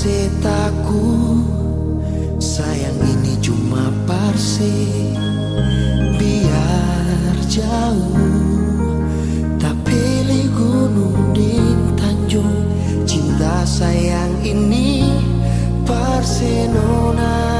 setaku, sayang ini cuma parse. Biar jauh tak pilih gunung di tanjung, cinta sayang ini parse nona.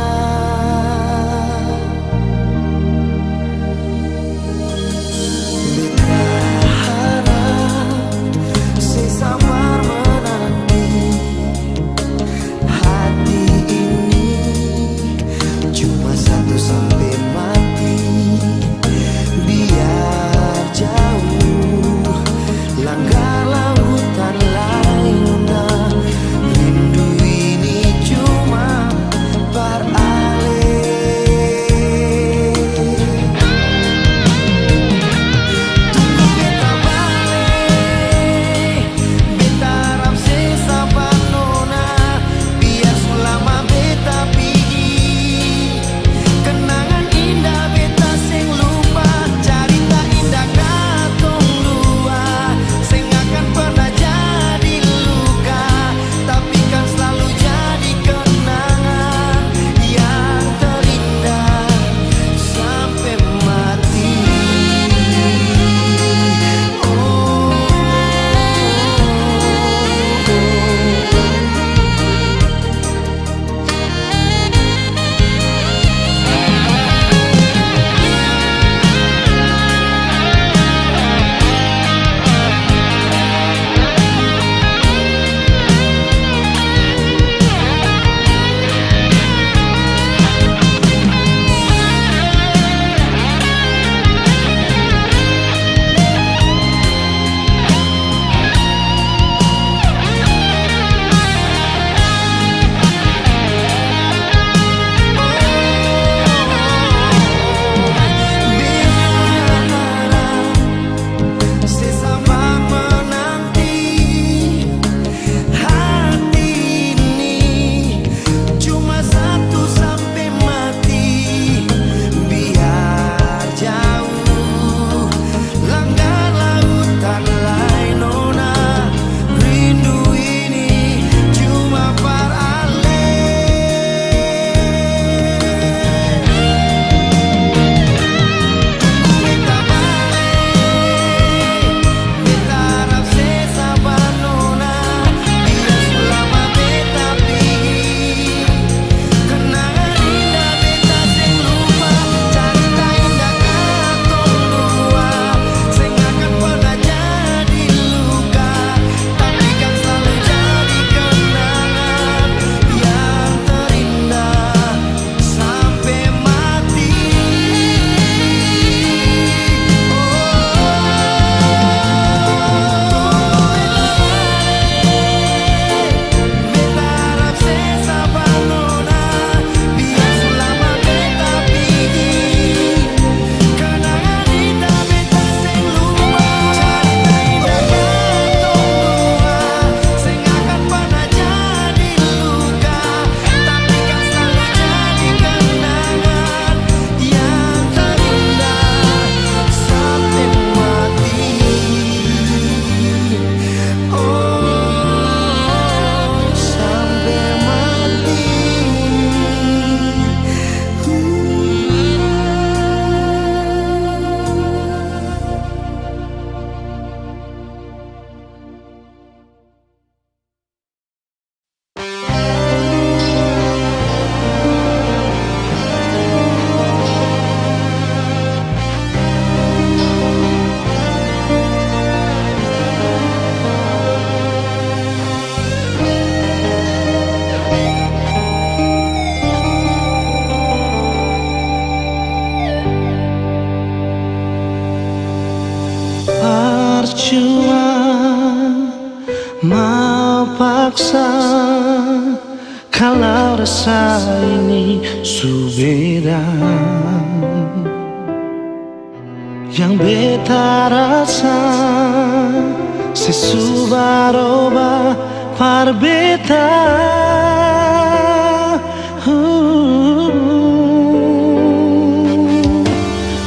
Mau paksa kalau rasa ini subeda, yang beta rasa sesubaroba par beta.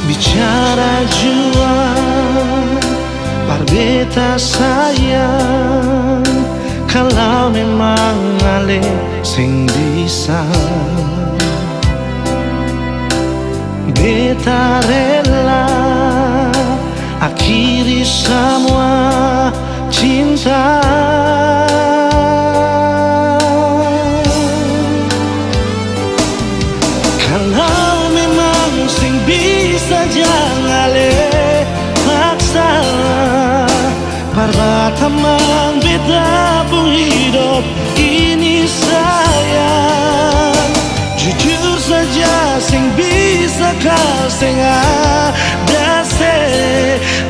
Bicara jua par beta sayang, kalau memang ale sing bisa beta rela akhiri semua cinta. Kalau memang sing bisa jangan le paksa perbatamang beta pun hidup ini sayang. Jujur saja sing bisa kau sing ada se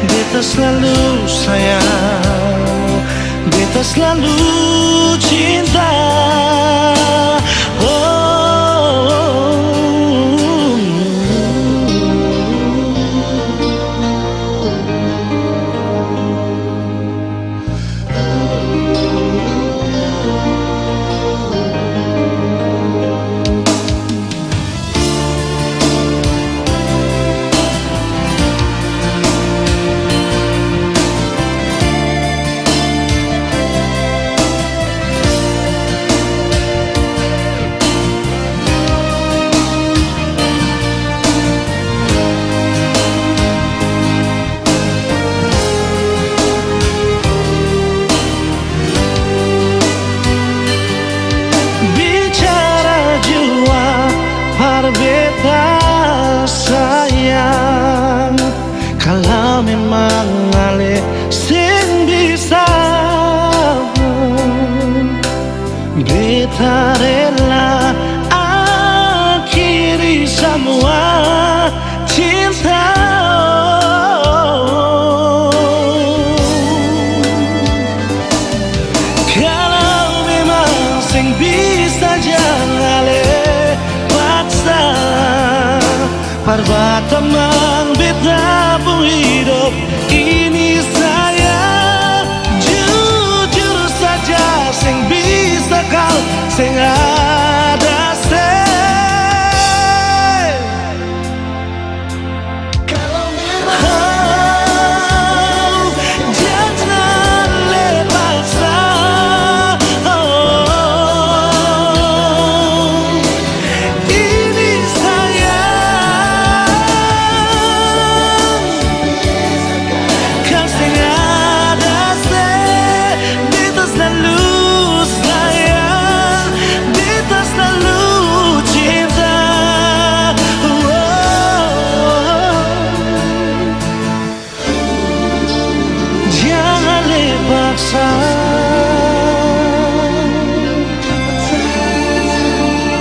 beta selalu sayang, beta selalu cinta. Beta sayang, kalau memang ale sing bisa beta rela akhiri semua cinta. Kalau memang sing bisa jangan ale perbatamang beta pun hidup ini sayang. Jujur saja sing bisa kau sing ada se. Kalau memang jangan lepasnya ini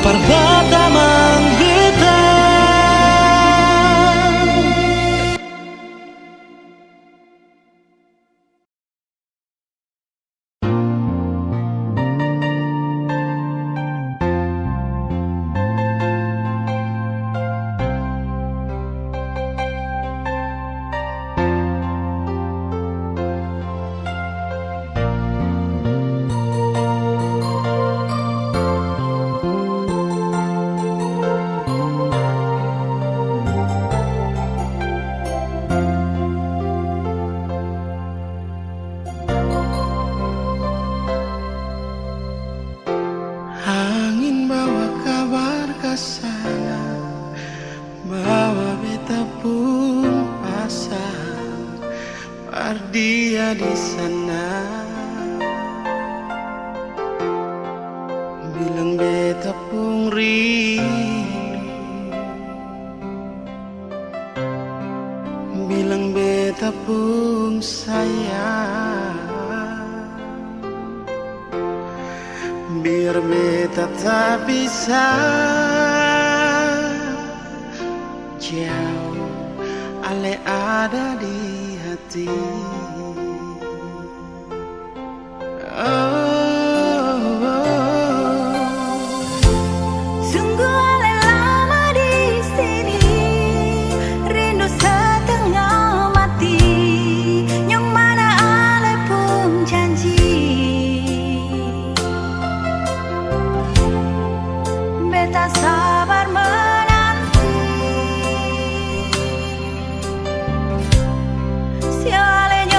perbatamang beta. Angin bawa kabar ke sana, bawa beta pun pasang dia di sana. Bilang beta pun rindu, bilang beta pun sayang. Biar beta tak bisa jauh, ale ada di hati. Sungguh ale lama di sini, rindu setengah mati. Yang mana ale pun janji beta sabar menanti. Si ale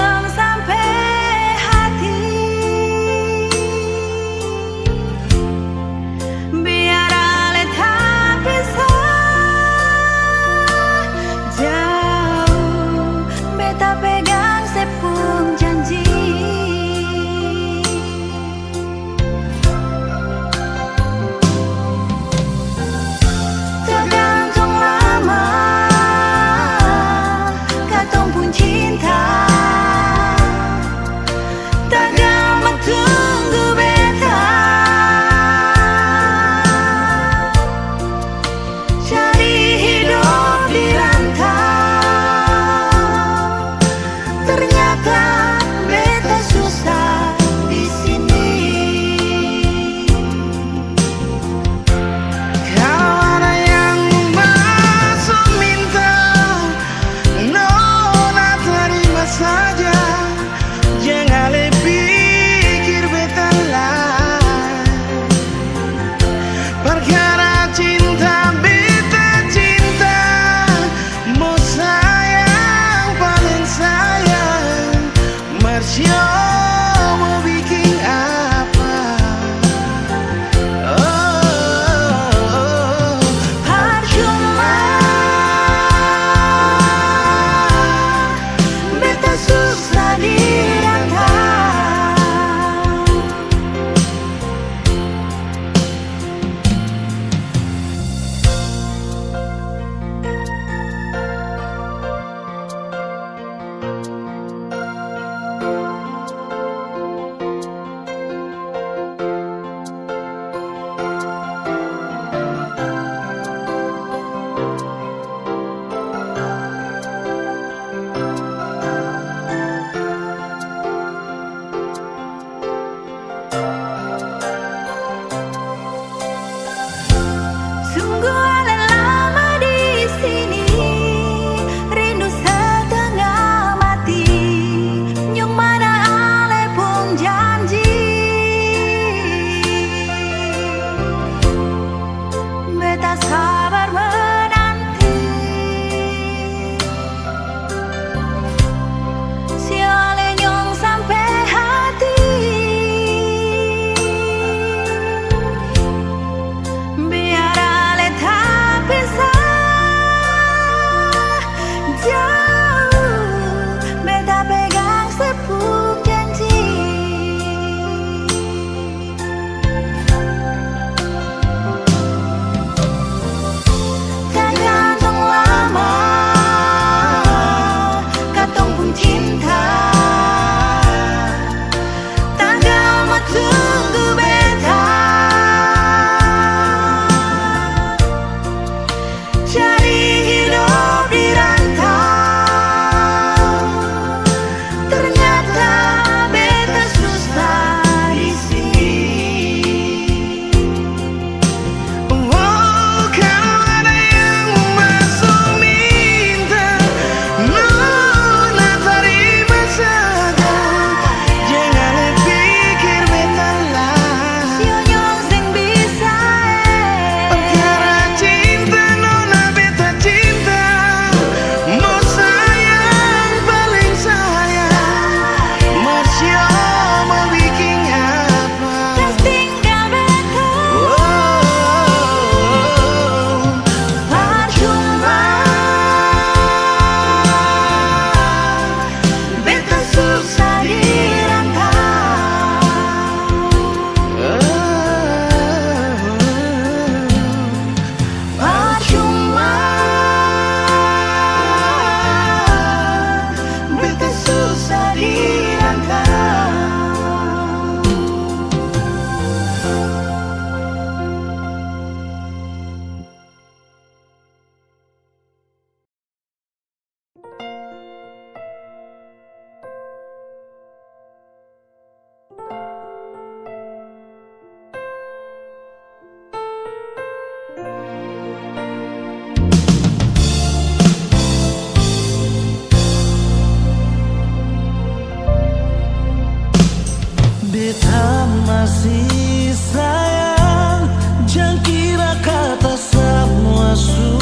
beta masih sayang, jangan kira kata semua su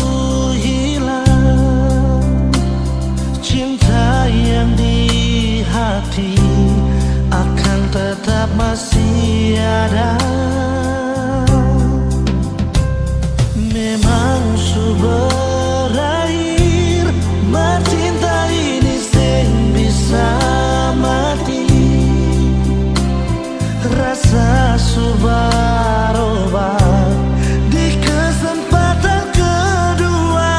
hilang. Cinta yang di hati akan tetap masih ada. Memang su berakhir, cinta ini sing bisa mati. Rasa su berubah di kesempatan kedua.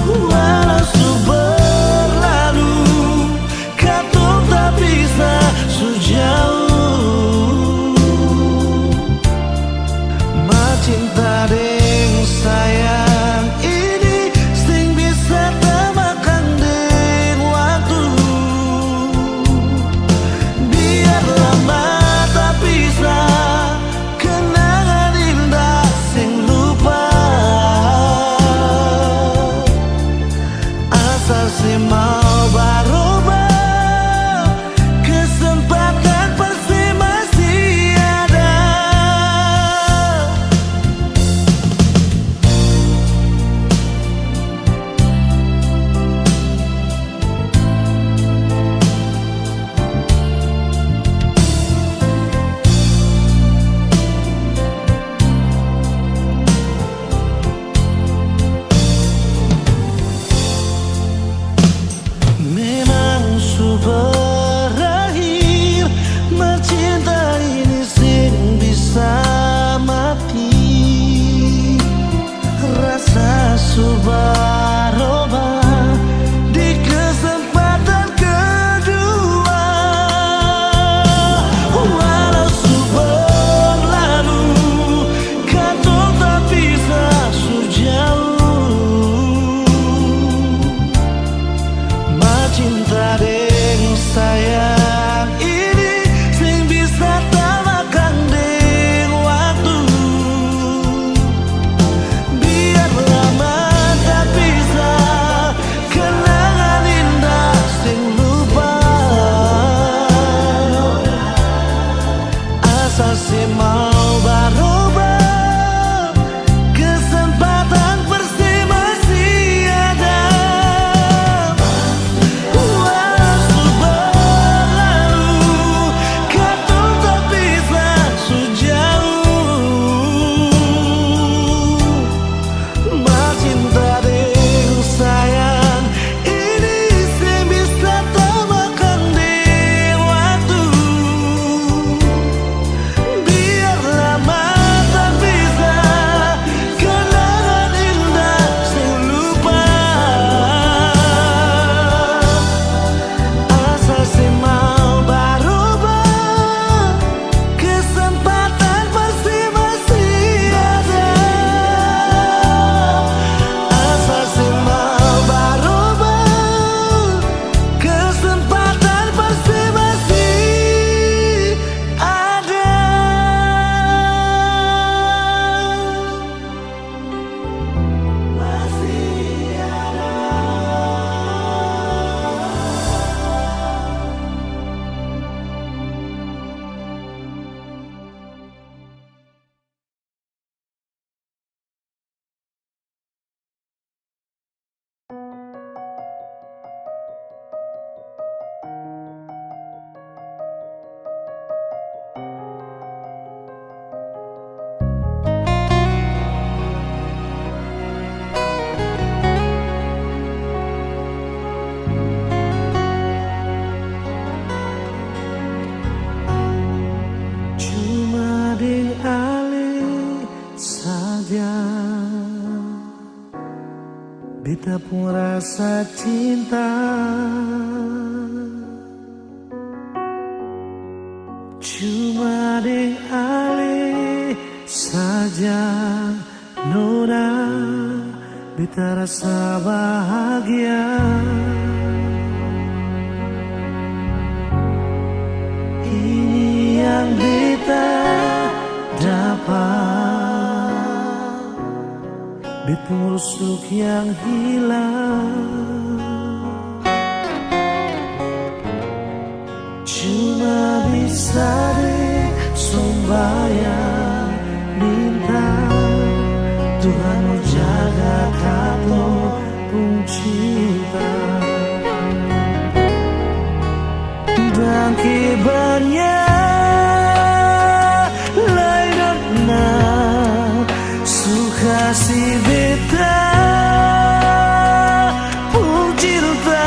Walau su berlalu, katong tak bisa su jauh. Cinta deng sayang ini sing bisa temakan deng waktu. Biar lama tak bisa kenangan indah sing lupa. Asal si mau berubah, kesempatan pasti masih ada. Memang su berakhir, cinta ini sing bisa mati. Rasa su berubah di kesempatan kedua. Walau su berlalu, katong tak bisa su jauh. Cinta deng sayang ini sing bisa temakan deng waktu. Biar lama tak bisa kenangan indah sing lupa. Asal si mau berubah, kesempatan pasti masih ada. Beta pun rasa cinta, cuma deng ale saja nona. Beta rasa bahagia, ini yang beta dapat. Beta musuh yang hilang, cuma Dan kibarnya lain na suka si beta pujilta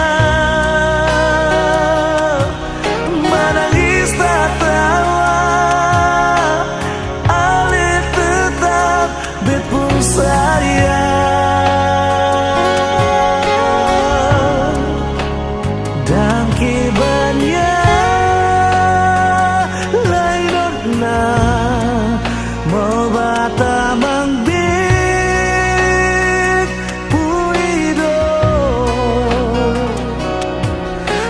menangis tak tawa ale tetap bepung sayang dan kibarnya mau bata mangbit puido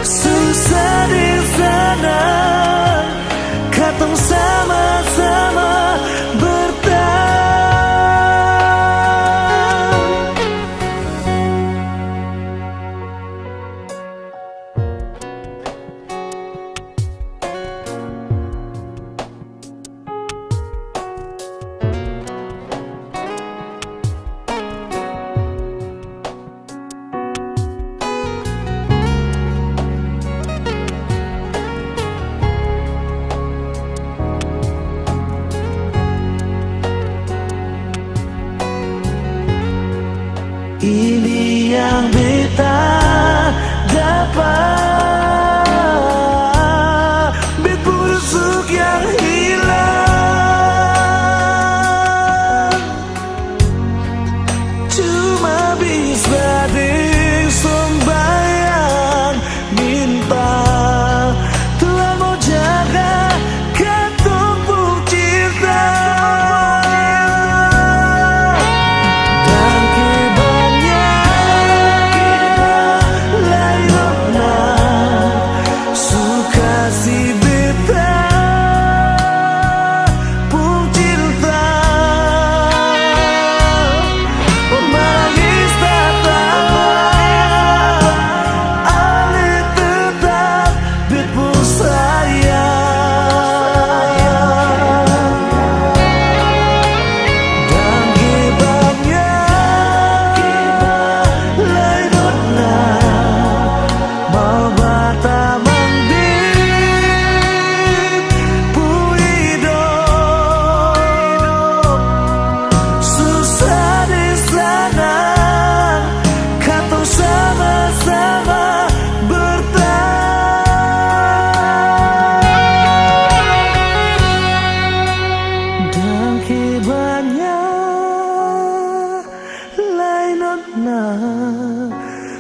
susah di sana katong sama-sama bertahan. Ini yang beta dapat, bet busuk yang hilang cuma bisa disombayang minta Tuhan mau jaga ketemu cinta.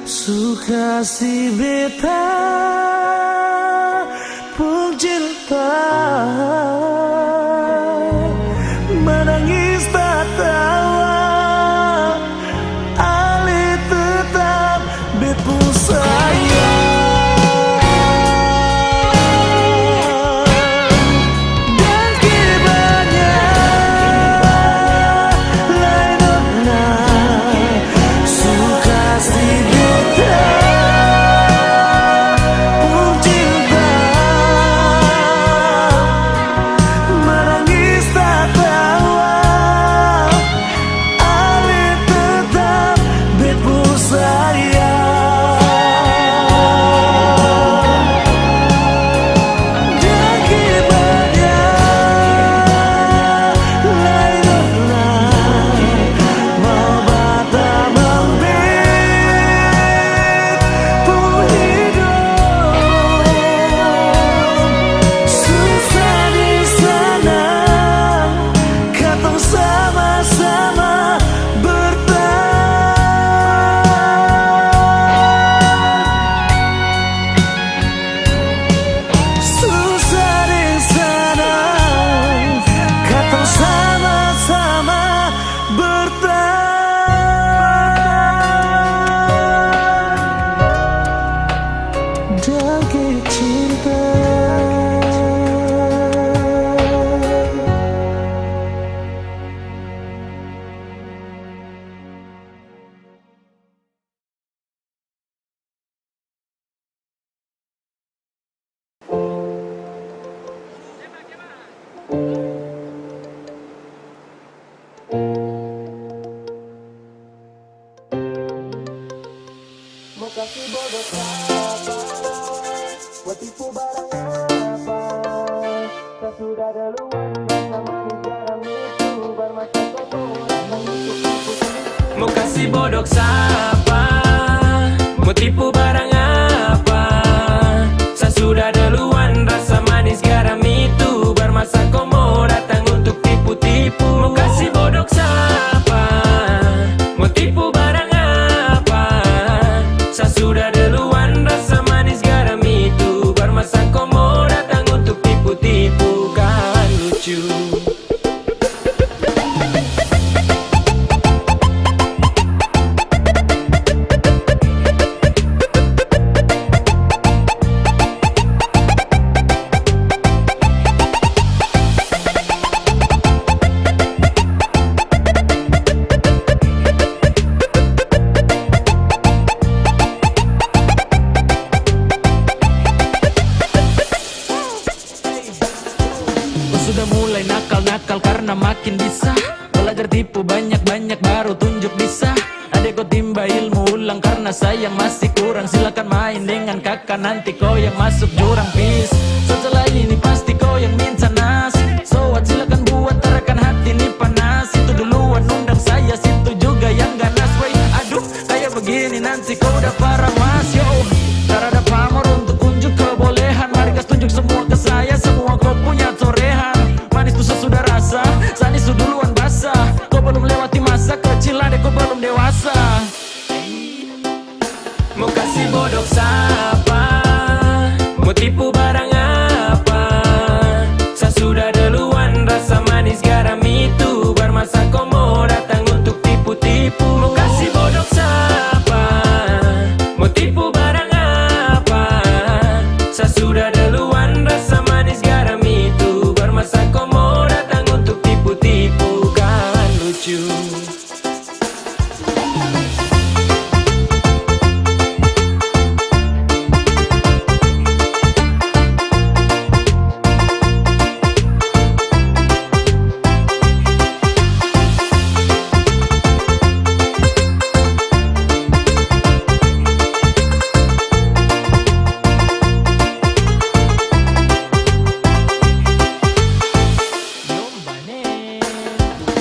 Suka si beta pujilta menangis tak tawa ale tetap bepung sayang. Dan kibarnya lain suka si Mau kasih bodoh siapa buat tipu barang kasih bodoh siapa? Mau tipu barang apa? Saya sudah duluan, rasa manis garam itu bermasa kau mau datang untuk tipu-tipu. Mau kasih bodoh siapa? Mau tipu barang apa? Saya sudah duluan, rasa manis garam itu bermasa kau mau datang untuk tipu-tipu. Kan lucu. Sudah mulai nakal-nakal karena makin bisa belajar tipu banyak-banyak baru tunjuk bisa. Adek kau timba ilmu ulang karena sayang masih kurang. Silakan main dengan kakak nanti kau yang masuk jurang. Peace. Setelah ini pasti kau yang minta nas. So what, silakan buat terakan hati ini panas. Itu duluan undang saya, situ juga yang ganas. Wey, aduh kayak begini nanti kau udah parah mas. Yo, tak ada pamor untuk unjuk kebolehan. Mari kas tunjuk semua ke saya, semua kau punya torehan. Manis tuh sudah rasa, sanis tuh duluan basah. Kau belum lewati masa kecil, adek kau belum dewasa. Mau kasih bodoh siapa? Mau tipu barang apa? Saya sudah duluan, rasa manis garam itu bermasa kau mau datang untuk tipu-tipu. Mau kasih bodoh siapa? Mau tipu barang apa? Saya sudah duluan, rasa manis garam itu bermasa kau mau datang untuk tipu-tipu. Kan lucu.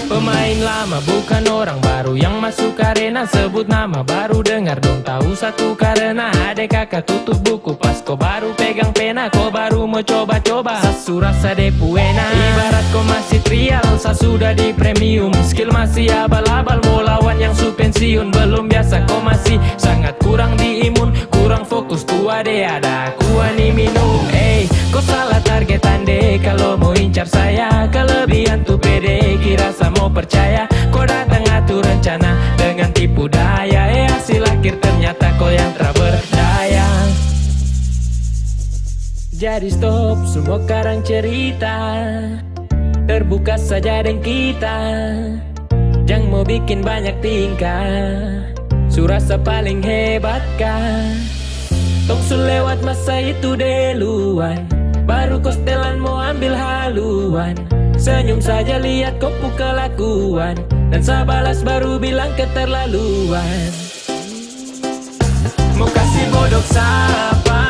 Pemain lama bukan orang baru yang masuk arena. Sebut nama baru dengar dong tahu satu karena adek kakak tutup buku pas kau baru pegang pena. Kau baru mau coba-coba sasu rasa depuena. Ibarat kau masih trial, saya sudah di premium. Skill masih abal-abal, mau lawan yang su pensiun. Belum biasa kau masih sangat kurang di imun. Kurang fokus tua deh ada kuah nih minum. Kau salah target ande kalau mau incar saya. Kelebihan tuh pede kira saya mau percaya. Kau datang atur rencana dengan tipu daya. Hasil akhir ternyata kau yang tak berdaya. Jadi stop semua karang cerita, terbuka saja dengan kita. Jangan mau bikin banyak tingkah, surasa paling hebat kan. Tong su lewat masa itu duluan, baru kau setelan mau ambil haluan. Senyum saja lihat kau kelakuan, dan saya balas baru bilang keterlaluan. Mau kasih bodoh siapa?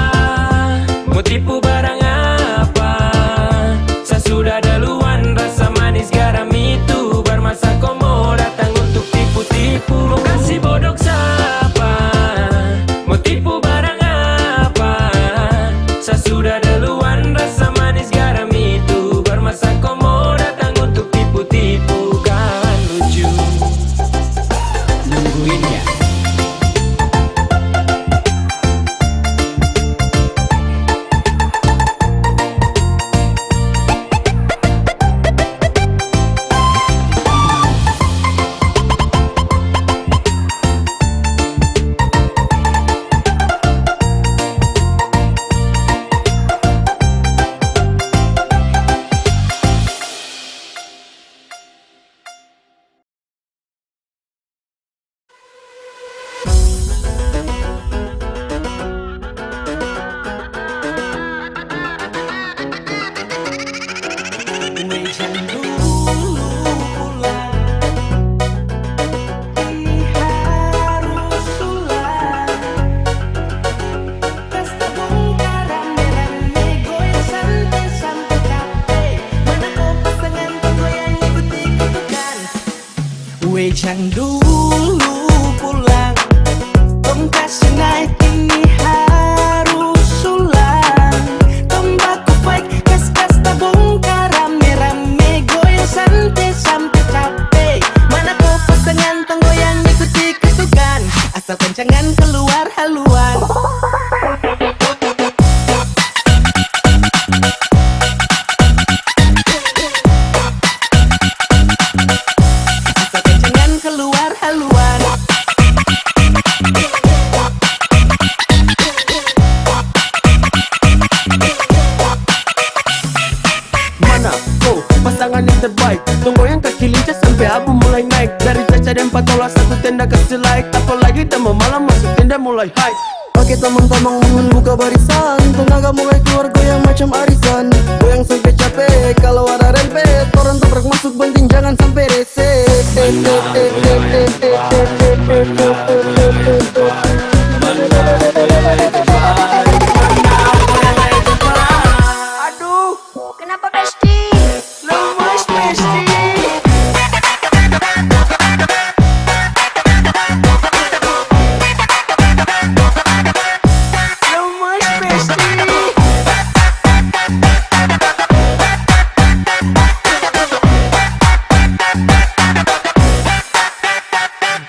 Mau tipu barang apa? Saya sudah duluan, rasa manis garam itu bermasa kau mau datang untuk tipu-tipu. Mau kasih bodoh siapa? Mau tipu barang apa? Saya sudah duluan, rasa manis garam itu bermasa kau mau datang untuk tipu-tipu. Kan lucu. Nungguin ya. Wejang dulu pakai tamang-tamang membuka barisan. Tenaga mulai keluar goyang macam arisan. Goyang sampai capek, kalau ada rempet orang tabrak masuk banting jangan sampai rese. Aduh, kenapa Besti? Lemes Besti. Lemes Besti.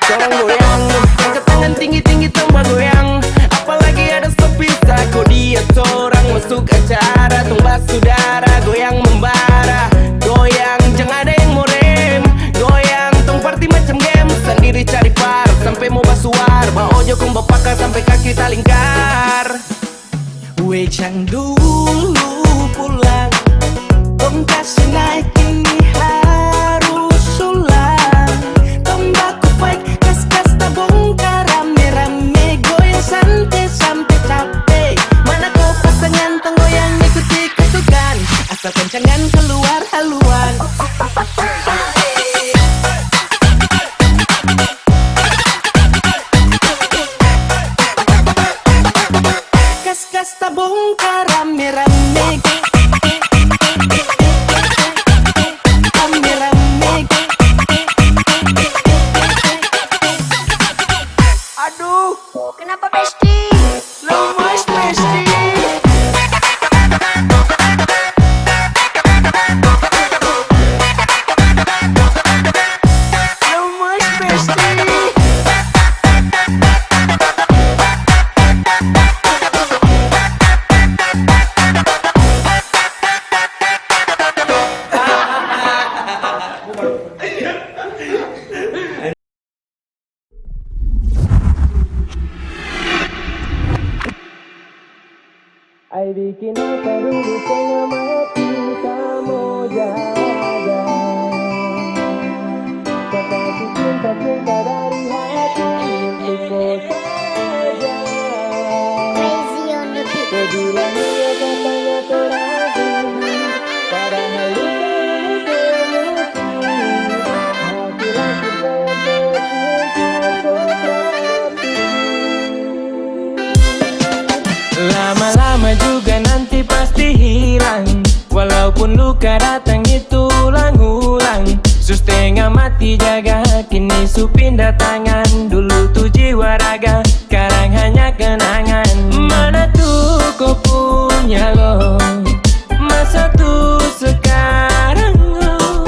Seorang goyang, angkat tangan tinggi-tinggi tambah goyang. Apalagi ada sepisa, kok dia seorang masuk acara. Tumbas saudara, goyang membara. Goyang, jangan ada yang mau rem. Goyang, tong party macam game. Sendiri cari par, sampai mau basuar. Ba ojo kong bapaka sampai kaki talingkar. Wejang dulu pulang, tong kasih naik ini harus ulang. Tombaku fight, kas-kas tabongkar rame-rame. Goyang santai sampai capek. Mana kau pasangan tong goyang ikuti ketukan. Asal kencangan keluar haluan. Kas-kas tabongkar rame-rame. Rame-rame. Aduh, kenapa Besti? Lemes Besti. Lemes Besti. Ay bikin apa dulu setengah mati kamu jaga. Kau kasih cinta-cinta dari hati untukku saja. Kau bilang dia katanya terakhir, padahal luka ini terusin. Laki-laki seperti fotografi. Lama-lama juga nanti pasti hilang. Walaupun luka datang itu ulang-ulang. Setengah mati jaga, kini su pindah tangan. Dulu tuh jiwa raga, sekarang hanya kenangan. Mana tuh kau punya lo, masa tuh sekarang lo.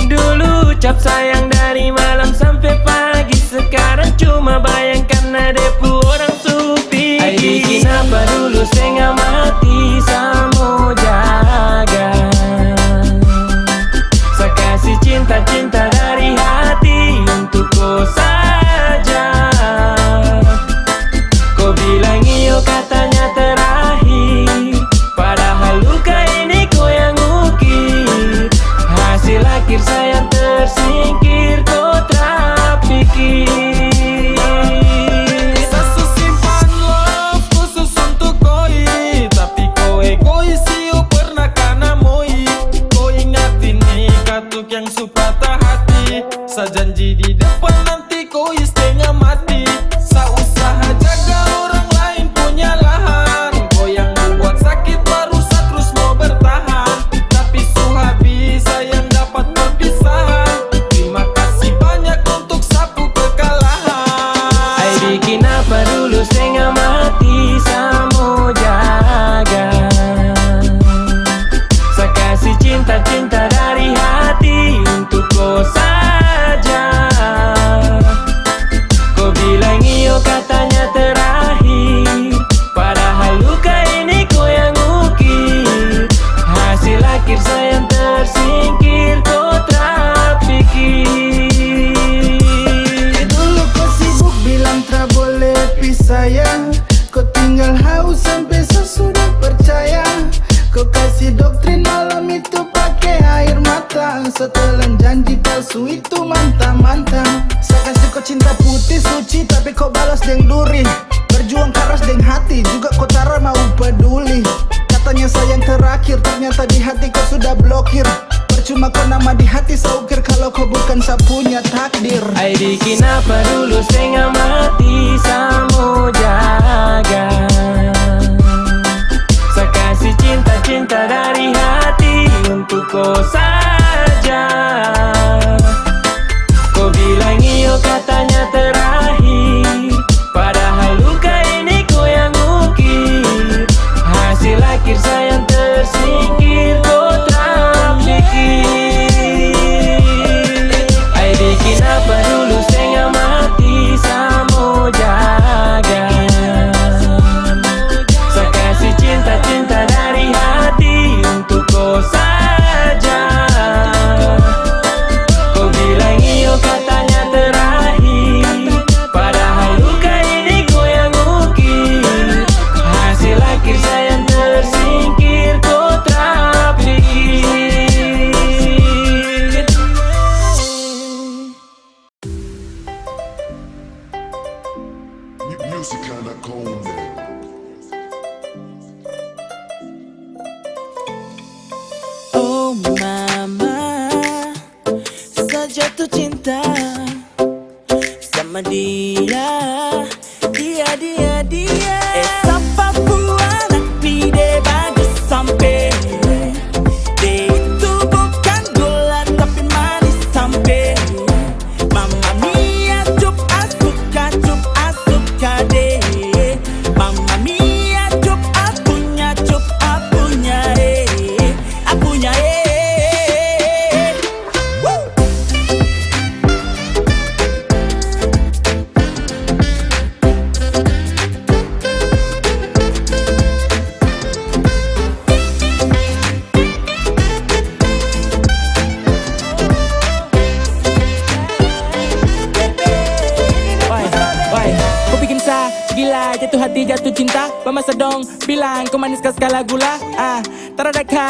Dulu ucap sayang dari malam sampai pagi. Sekarang cuma bayangkan ada orang supi. Ay bikin apa dulu setengah mati sama jaga. Saya kasih cinta-cinta dari hati untukku saja. ternyata di hati kau sudah blokir. Percuma kau nama di hati saukir kalau kau bukan sapunya takdir. Ai bikin apa dulu setengah mati samo jaga. Saya kasih cinta-cinta dari hati untuk kau saja. Kau bilang iyo katanya terakhir, padahal luka ini kau yang ukir. Hasil akhir sayang tersingkir, kau tak pikir. Ai bikin apa dulu setengah mati samo jaga. Saya kasih cinta-cinta dari hati untuk kau saja. Kau bilang iyo katanya terakhir, padahal luka ini kau yang ukir. Hasil akhir sayang tersingkir, kau tak pikir. Music kinda cold, man. Oh mama, saya jatuh cinta sama dia. Siapa buat pide bagus sampai dia itu bukan gula tapi manis sampai. Mama mia cup asuka deh. Mama mia cup apunya Woo! Why? Kau bikin saya gila, jatuh hati, jatuh cinta. Mama sedong bilang kau manis kah segala gula.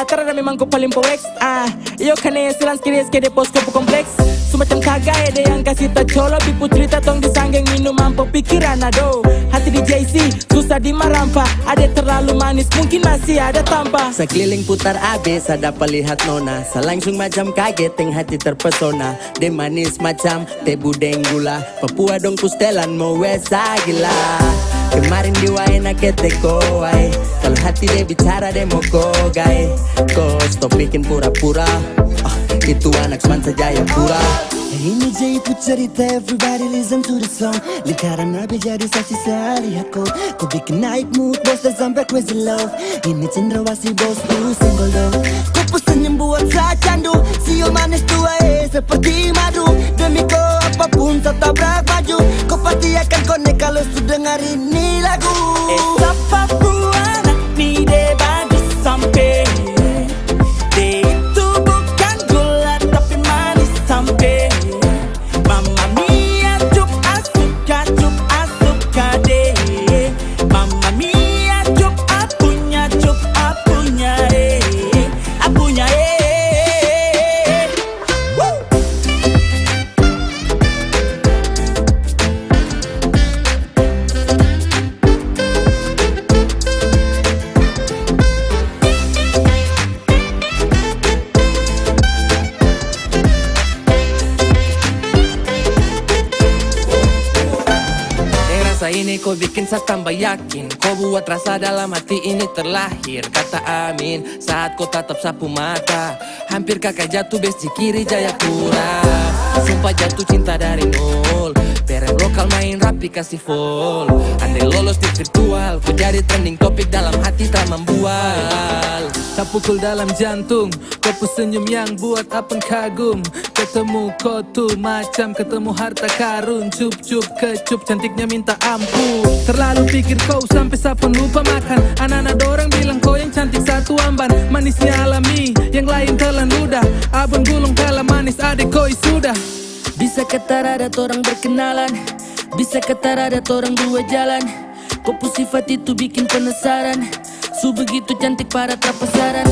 Tarada memang kau paling powex. Iyo kane silang skiri de pos kau kompleks. Semacam kagak ada yang kasih tak colo. Pipu cerita tong disanggeng minum mampu pikiran ado. Hati di JC susah dimarampa. Ada terlalu manis mungkin masih ada tampa. Sekeliling putar abis ada pelihat nona. Langsung macam kaget yang hati terpesona. De manis macam teh budeng gula. Papua dong pustelan mau wesa gila. Kemarin di waena kete koai. Kalau hati dia bicara dia mau kogai. Kau stop bikin pura-pura. Itu anak semansa Jayapura. Ini Jaipu cerita, everybody listen to the song. Lingkaran nabi jadi saksi saya lihat kau. Kau bikin naik mood bos dan sampai crazy love. Ini cendrawasih bos tuh single dong. Kau pun senyum buat saya candu. Siul manis tua seperti madu. Demi kau apapun tetap tabrak maju. Kau pasti akan connect kalau sudah dengar ini lagu. Siapa buat pide bagus sampai dia itu bukan gula tapi manis sampai. Mama mia cup asuka deh. Mama mia cup apunya Woo! Rasa ini kau bikin saya tambah yakin. Kau buat rasa dalam hati ini terlahir. Kata amin saat kau tatap sapu mata. Hampir kakak jatuh besti kiri Jayapura. Sumpah jatuh cinta dari nol. Perem lokal main rapi kasih full. Andai lolos di virtual, kau jadi trending topik dalam hati tak membual. Tak pukul dalam jantung, kau pun senyum yang buat apun kagum. Ketemu kau tuh macam ketemu harta karun. Cup-cup kecup cantiknya minta ampun. Terlalu pikir kau sampai sapun lupa makan. Anak-anak dorang bilang kau yang cantik satu amban. Manisnya alami, yang lain telan ludah. Abang gulung kalah manis adek koi sudah. Bisa kata ada orang berkenalan, bisa kata ada orang dua jalan. Kau pun sifat itu bikin penasaran. Su begitu cantik para terpasaran.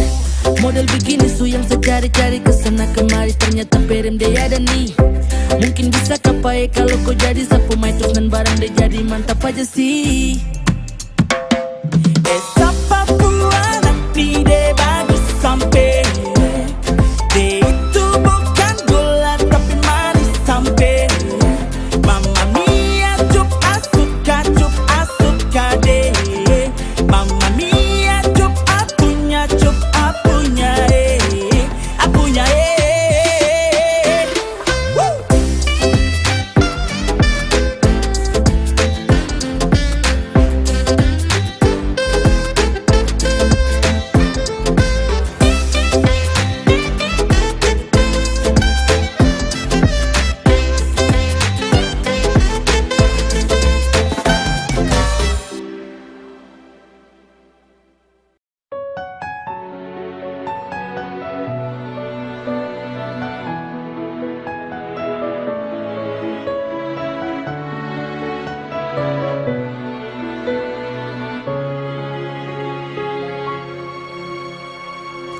Model begini su yang saya cari-cari kesana kemari. Ternyata perem dia ada nih. Mungkin bisa kapai kalau kau jadi sapu terus dan barang dia jadi mantap aja sih. Siapa buat pide bagus sampai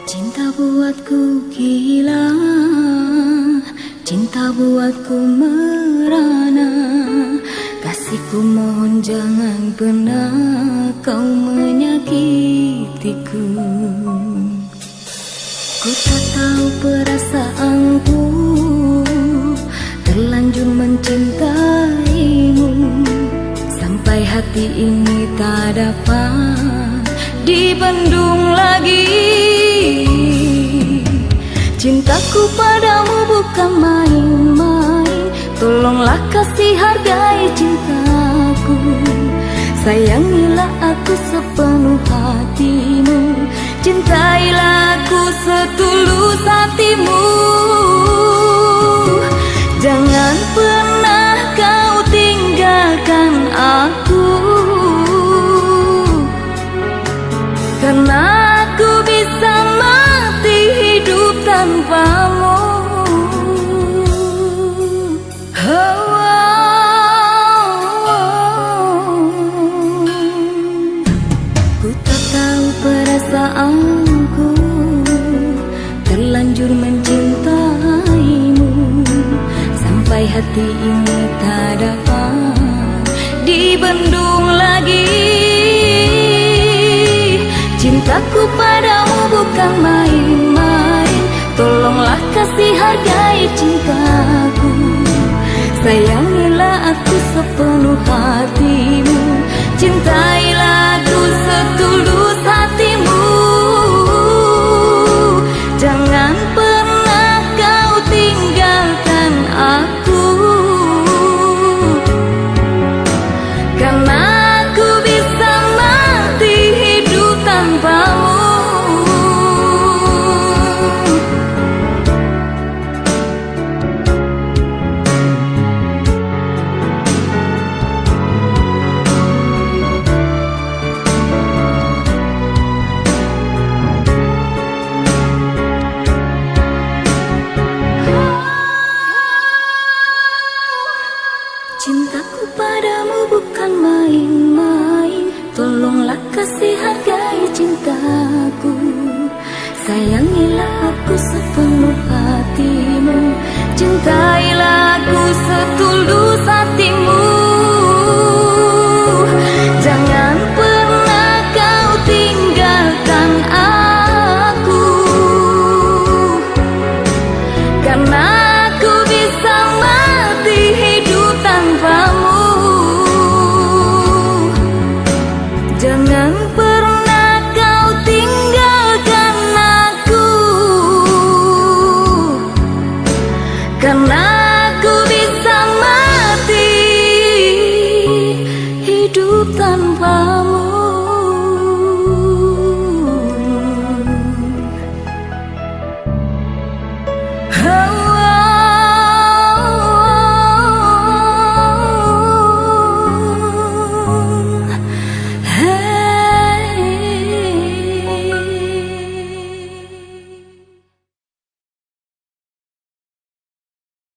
Cinta buatku gila, cinta buatku merana. Kasihku mohon jangan pernah kau menyakitiku. Ku tak tahu perasaanku, terlanjur mencintaimu, sampai hati ini tak dapat dibendung lagi. Cintaku padamu bukan main-main, tolonglah kasih hargai cintaku. Sayangilah aku sepenuh hatimu, cintailah aku setulus hatimu. Jangan pernah kau tinggalkan aku, karena aku bisa mati hidup tanpamu. Ku tak tahu perasaanku, terlanjur mencintaimu, sampai hati ini tak dapat dibendung lagi. Cintaku padamu bukan main-main, tolonglah kasih hargai cintaku. Sayangilah aku sepenuh hatimu, cintailah aku setulus hatimu. Jangan pernah kau tinggalkan aku, karena aku bisa mati hidup tanpamu. Cintaku padamu bukan main-main, tolonglah kasih hargai cintaku. Sayangilah aku sepenuh hatimu, cintailah aku setulus hatimu.